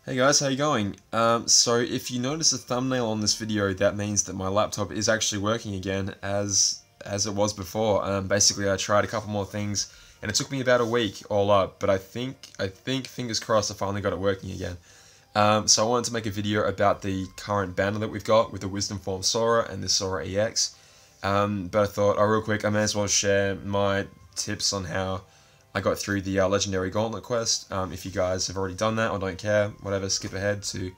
Hey guys, how you going? So if you notice the thumbnail on this video, that means that my laptop is actually working again as it was before. Basically, I tried a couple more things, and it took me about a week all up. But I think fingers crossed, I finally got it working again. So I wanted to make a video about the current banner that we've got with the Wisdom Form Sora and the Sora EX. But I thought, real quick, I may as well share my tips on how I got through the legendary Gauntlet quest. If you guys have already done that or don't care, whatever, skip ahead to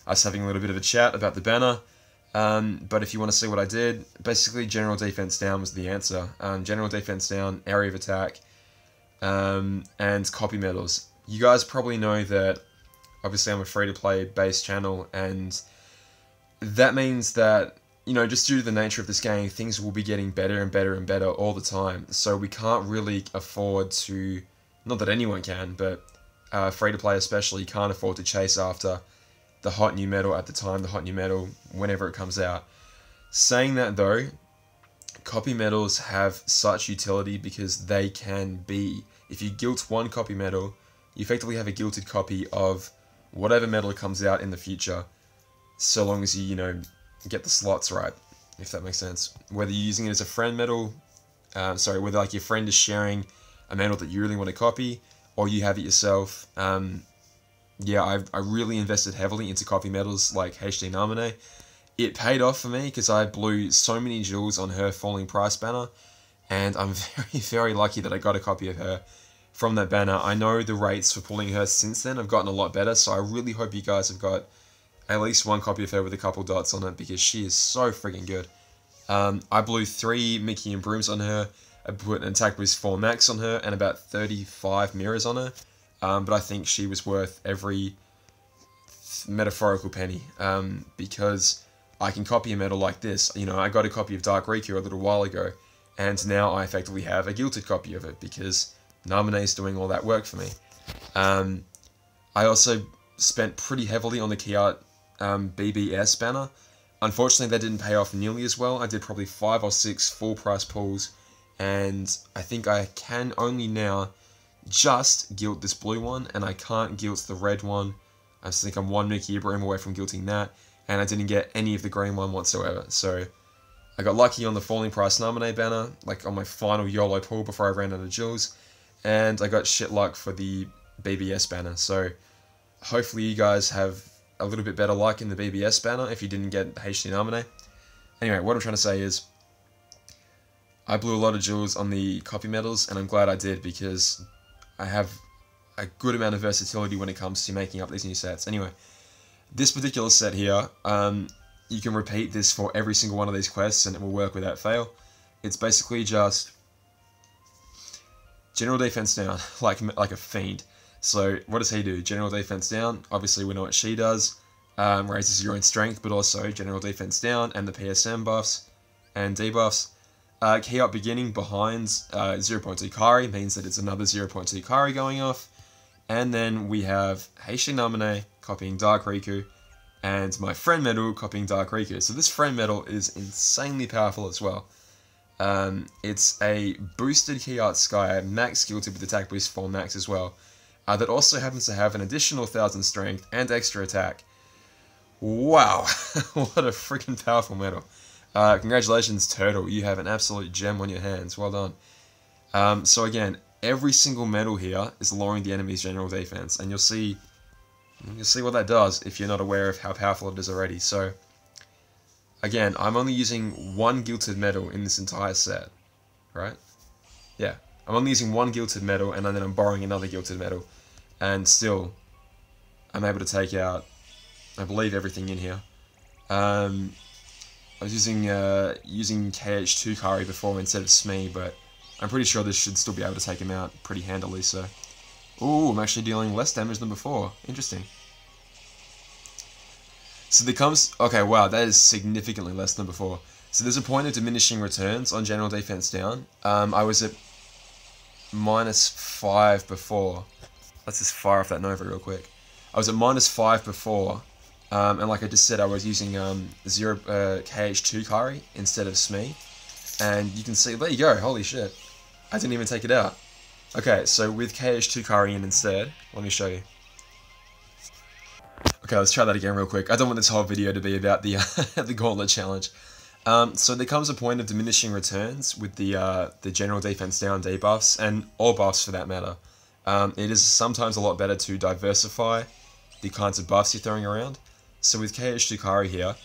us having a little bit of a chat about the banner. But if you want to see what I did, basically general defense down was the answer. General defense down, area of attack, and copy medals. You guys probably know that obviously I'm a free-to-play based channel, and that means that, you know, just due to the nature of this game, things will be getting better and better and better all the time. So we can't really afford to, not that anyone can, but free-to-play especially can't afford to chase after the hot new medal at the time, the hot new medal whenever it comes out. Saying that though, copy medals have such utility because they can be, if you guilt one copy medal, you effectively have a guilted copy of whatever medal comes out in the future, so long as you know, get the slots right, if that makes sense. Whether you're using it as a friend medal, whether like your friend is sharing a medal that you really want to copy, or you have it yourself. Yeah, I really invested heavily into copy medals like HD Namine. It paid off for me because I blew so many jewels on her falling price banner, and I'm very, very lucky that I got a copy of her from that banner. I know the rates for pulling her since then have gotten a lot better, so I really hope you guys have got at least one copy of her with a couple dots on it, because she is so freaking good. I blew 3 Mickey and Brooms on her, I put an attack boost 4 max on her, and about 35 mirrors on her, but I think she was worth every metaphorical penny, because I can copy a medal like this. You know, I got a copy of Dark Riku a little while ago, and now I effectively have a guilted copy of it, because Namine is doing all that work for me. I also spent pretty heavily on the key art BBS banner. Unfortunately, that didn't pay off nearly as well. I did probably 5 or 6 full price pulls, and I think I can only now just guilt this blue one, and I can't guilt the red one. I just think I'm 1 Mickey Broom away from guilting that, and I didn't get any of the green one whatsoever. So I got lucky on the falling price Namine banner, like on my final YOLO pull before I ran out of jewels, and I got shit luck for the BBS banner. So hopefully you guys have a little bit better luck in the BBS banner if you didn't get HD Namine. Anyway, what I'm trying to say is, I blew a lot of jewels on the copy medals, and I'm glad I did, because I have a good amount of versatility when it comes to making up these new sets. Anyway, this particular set here, you can repeat this for every single one of these quests and it will work without fail. It's basically just general defense down, like a fiend. So what does he do? General defense down, obviously we know what she does, raises your own strength, but also general defense down, and the PSM buffs and debuffs. Key up beginning behind 0.2 Kari means that it's another 0.2 Kari going off. And then we have Heishin Namine copying Dark Riku, and my friend medal copying Dark Riku. So this friend medal is insanely powerful as well. It's a boosted key art Sky, max guilted with attack boost 4 max as well. That also happens to have an additional 1000 strength and extra attack. Wow, what a freaking powerful medal. Congratulations, Turtle, you have an absolute gem on your hands, well done. So again, every single medal here is lowering the enemy's general defense, and you'll see what that does if you're not aware of how powerful it is already. So again, I'm only using 1 guilted medal in this entire set, right? Yeah, I'm only using 1 guilted medal, and then I'm borrowing another guilted medal, and still I'm able to take out, I believe, everything in here. I was using KH2 Kari before instead of Smee, but I'm pretty sure this should still be able to take him out pretty handily. So, ooh, I'm actually dealing less damage than before. Interesting. So there comes, okay, wow, that is significantly less than before. So there's a point of diminishing returns on general defense down. I was at -5 before. Let's just fire off that Nova real quick. I was at -5 before, and like I just said, I was using KH2 Kari instead of Smee, and you can see, there you go, holy shit, I didn't even take it out. Okay, so with KH2 Kari in instead, let me show you. Okay, let's try that again real quick. I don't want this whole video to be about the the Gauntlet challenge. So there comes a point of diminishing returns with the general defense down debuffs, and all buffs for that matter. It is sometimes a lot better to diversify the kinds of buffs you're throwing around. So with KHUx here,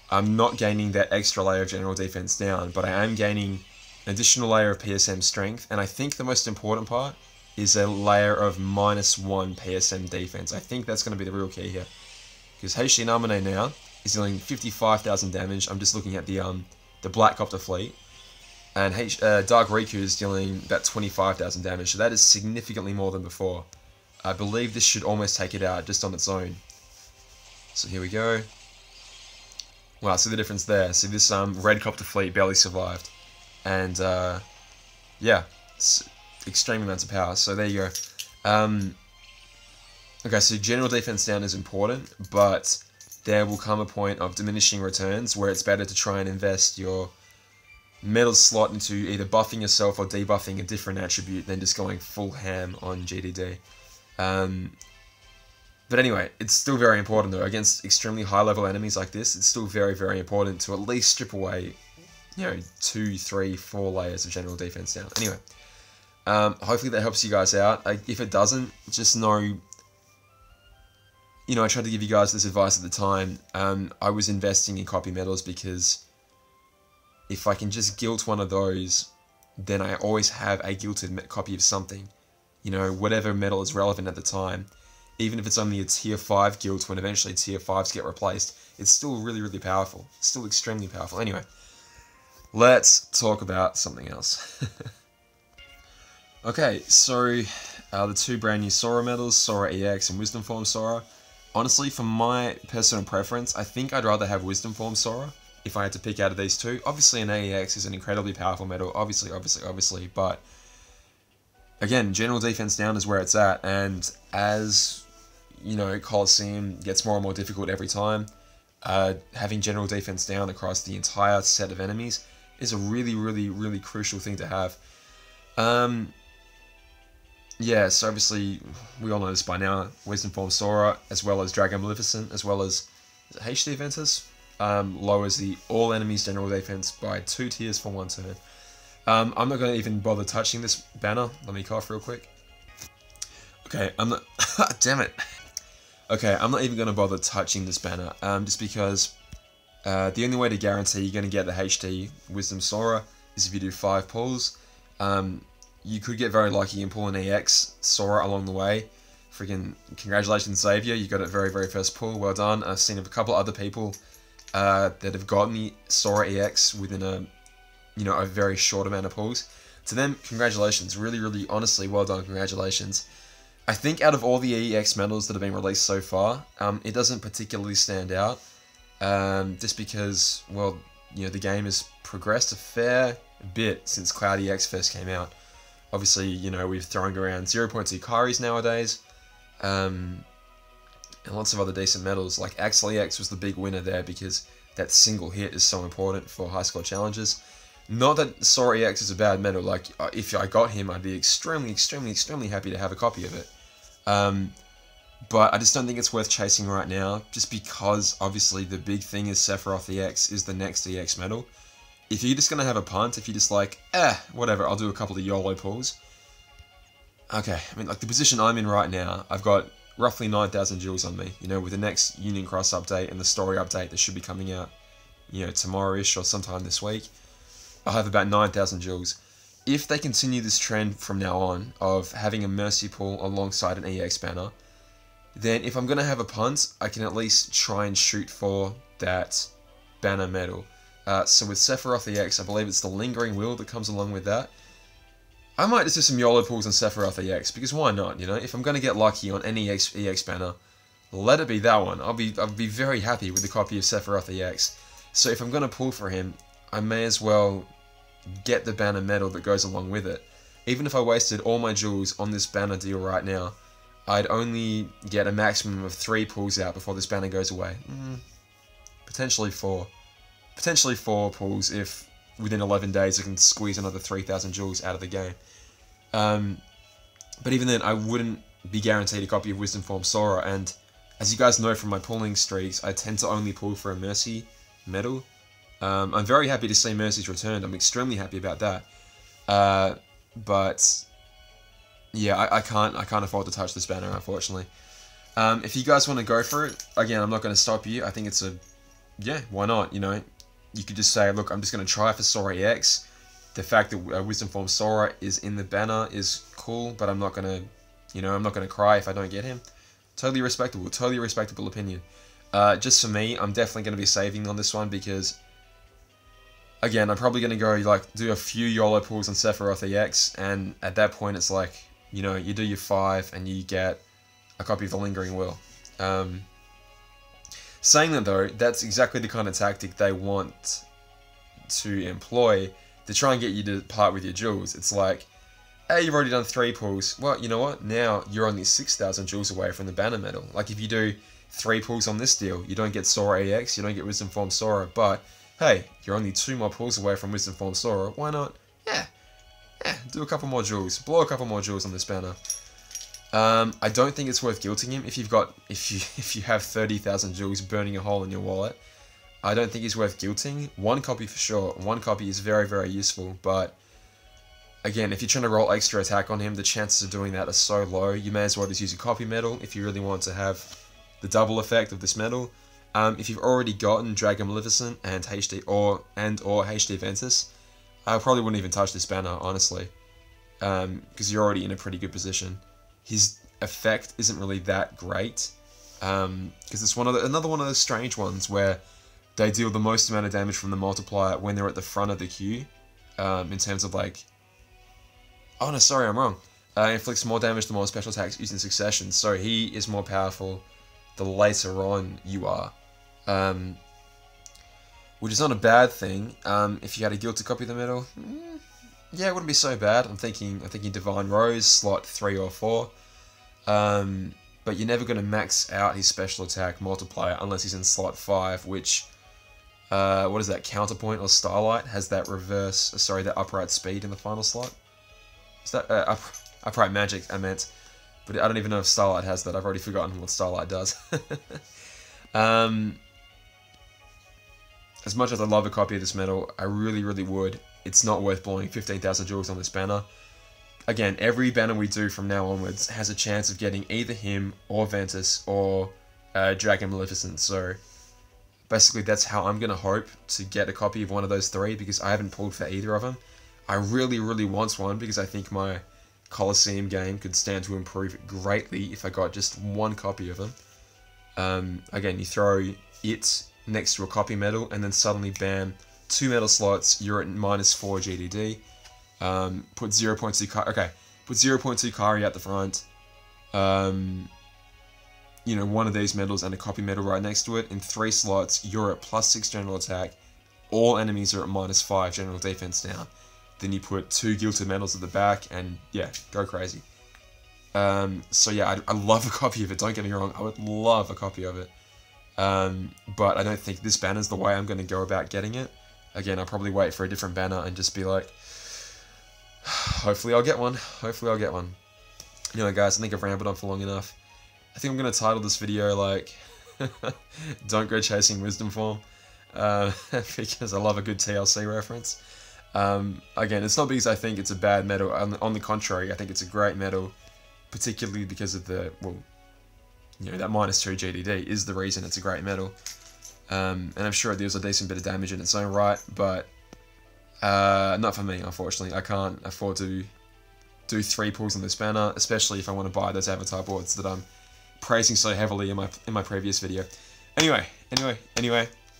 I'm not gaining that extra layer of general defense down, but I am gaining an additional layer of PSM strength, and I think the most important part is a layer of -1 PSM defense. I think that's going to be the real key here. Because HD Namine now is dealing 55,000 damage. I'm just looking at the Black Copter fleet. And Dark Riku is dealing about 25,000 damage, so that is significantly more than before. I believe this should almost take it out just on its own. So here we go. Wow, see the difference there. See this Red Copter fleet barely survived. And yeah, extreme amounts of power. So there you go. Okay, so general defense down is important, but there will come a point of diminishing returns where it's better to try and invest your metal slot into either buffing yourself or debuffing a different attribute than just going full ham on GDD. But anyway, it's still very important though. Against extremely high level enemies like this, it's still very, very important to at least strip away, you know, 2, 3, 4 layers of general defense down. Anyway, hopefully that helps you guys out. If it doesn't, just know, you know, I tried to give you guys this advice at the time. I was investing in copy medals because if I can just guilt one of those, then I always have a guilted copy of something. You know, whatever medal is relevant at the time. Even if it's only a tier 5 guilt when eventually tier 5s get replaced, it's still really, really powerful. It's still extremely powerful. Anyway, let's talk about something else. Okay, so the 2 brand new Sora medals, Sora EX and Wisdom Form Sora. Honestly, for my personal preference, I think I'd rather have Wisdom Form Sora if I had to pick out of these two. Obviously, an AEX is an incredibly powerful medal, obviously, but again, general defense down is where it's at, and as, you know, Coliseum gets more and more difficult every time, having general defense down across the entire set of enemies is a really, really, really crucial thing to have. Yeah, so obviously, we all know this by now, Wisdom Form Sora, as well as Dragon Maleficent, as well as HD Ventus, lowers the all enemies general defense by 2 tiers for 1 turn. I'm not going to even bother touching this banner. Let me cough real quick. Okay, I'm not... damn it. Okay, I'm not even going to bother touching this banner, just because the only way to guarantee you're going to get the HD Wisdom Sora is if you do 5 pulls. You could get very lucky and pull an EX Sora along the way. Freaking congratulations, Xavier, you got it very, very first pull. Well done. I've seen a couple other people that have gotten the Sora EX within a very short amount of pulls. To them, congratulations. Really, really, honestly, well done. Congratulations. I think out of all the EX medals that have been released so far, it doesn't particularly stand out. Just because, well, you know, the game has progressed a fair bit since Cloud EX first came out. Obviously, you know, we're throwing around 0.2 Karis nowadays, and lots of other decent medals. Like Axel EX was the big winner there because that single hit is so important for high score challenges. Not that Sora EX is a bad medal. Like, if I got him, I'd be extremely, extremely, extremely happy to have a copy of it. But I just don't think it's worth chasing right now, just because, obviously, the big thing is Sephiroth EX is the next EX medal. If you're just going to have a punt, if you're just like, whatever, I'll do a couple of YOLO pulls. Okay, I mean, like, the position I'm in right now, I've got roughly 9,000 joules on me. You know, with the next Union Cross update and the story update that should be coming out, you know, tomorrow-ish or sometime this week, I'll have about 9,000 joules. If they continue this trend from now on of having a Mercy pull alongside an EX banner, then if I'm going to have a punt, I can at least try and shoot for that banner medal. So with Sephiroth EX, I believe it's the Lingering Will that comes along with that. I might just do some YOLO pulls on Sephiroth EX, because why not, you know? If I'm going to get lucky on any EX banner, let it be that one. I'll be very happy with the copy of Sephiroth EX. So if I'm going to pull for him, I may as well get the banner medal that goes along with it. Even if I wasted all my jewels on this banner deal right now, I'd only get a maximum of 3 pulls out before this banner goes away. Potentially 4. Potentially 4 pulls if within 11 days I can squeeze another 3,000 joules out of the game. But even then, I wouldn't be guaranteed a copy of Wisdom Form Sora, and As you guys know from my pulling streaks, I tend to only pull for a Mercy medal. I'm very happy to see Mercy's returned. I'm extremely happy about that. But yeah, I can't afford to touch this banner, unfortunately. If you guys want to go for it, again, I'm not going to stop you. I think it's yeah, why not? You know, you could just say, look, I'm just going to try for Sora EX. The fact that Wisdom Form Sora is in the banner is cool, but I'm not going to, you know, I'm not going to cry if I don't get him. Totally respectable opinion. Just for me, I'm definitely going to be saving on this one because, again, I'm probably going to go, like, do a few YOLO pulls on Sephiroth EX, and at that point it's like, you know, you do your 5 and you get a copy of the Lingering Will. Saying that though, that's exactly the kind of tactic they want to employ to try and get you to part with your jewels. It's like, hey, you've already done 3 pulls. Well, you know what? Now you're only 6,000 jewels away from the banner medal. Like, if you do 3 pulls on this deal, you don't get Sora EX, you don't get Wisdom Form Sora, but hey, you're only 2 more pulls away from Wisdom Form Sora. Why not? Yeah, do a couple more jewels. Blow a couple more jewels on this banner. I don't think it's worth guilting him if you have 30,000 jewels burning a hole in your wallet. I don't think he's worth guilting. 1 copy for sure. 1 copy is very, very useful, but again, if you're trying to roll extra attack on him, the chances of doing that are so low. You may as well just use a copy medal if you really want to have the double effect of this medal. If you've already gotten Dragon Maleficent and HD or HD Ventus, I probably wouldn't even touch this banner, honestly, because you're already in a pretty good position. His effect isn't really that great, because it's another one of those strange ones where they deal the most amount of damage from the multiplier when they're at the front of the queue, in terms of like, oh no, sorry, I'm wrong. Inflicts more damage the more special attacks used in succession, so he is more powerful the later on you are, which is not a bad thing. If you had a guild to copy the medal, yeah, it wouldn't be so bad. I'm thinking Divine Rose, slot 3 or 4. But you're never going to max out his special attack multiplier unless he's in slot 5, which, what is that, Counterpoint or Starlight has that that upright speed in the final slot. Is that, upright magic, I meant. But I don't even know if Starlight has that. I've already forgotten what Starlight does. As much as I love a copy of this medal, I really, really would. It's not worth blowing 15,000 jewels on this banner. Again, every banner we do from now onwards has a chance of getting either him or Ventus or Dragon Maleficent. So basically that's how I'm going to hope to get a copy of one of those 3, because I haven't pulled for either of them. I really, really want one because I think my Colosseum game could stand to improve greatly if I got just 1 copy of them. Again, you throw it next to a copy medal and then suddenly, bam, 2 medal slots, you're at -4 GDD. Put 0.2 Kari at the front. You know, one of these medals and a copy medal right next to it. In 3 slots, you're at +6 general attack. All enemies are at -5 general defense down. Then you put 2 gilded medals at the back, and yeah, go crazy. So yeah, I love a copy of it. Don't get me wrong, I would love a copy of it. But I don't think this banner's the way I'm going to go about getting it. Again, I'll probably wait for a different banner and just be like, hopefully I'll get one. Hopefully I'll get one. Anyway, guys, I think I've rambled on for long enough. I think I'm going to title this video like, don't go chasing Wisdom Form, because I love a good TLC reference. Again, it's not because I think it's a bad medal. On the contrary, I think it's a great medal, particularly because of the, well, you know, that -2 GDD is the reason it's a great medal. And I'm sure it deals a decent bit of damage in its own right, but not for me, unfortunately. I can't afford to do 3 pulls on this banner, especially if I want to buy those avatar boards that I'm praising so heavily in my previous video. Anyway,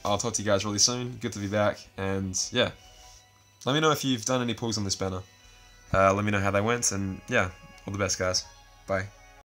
I'll talk to you guys really soon. Good to be back, and yeah, let me know if you've done any pulls on this banner. Let me know how they went, and yeah, all the best, guys. Bye.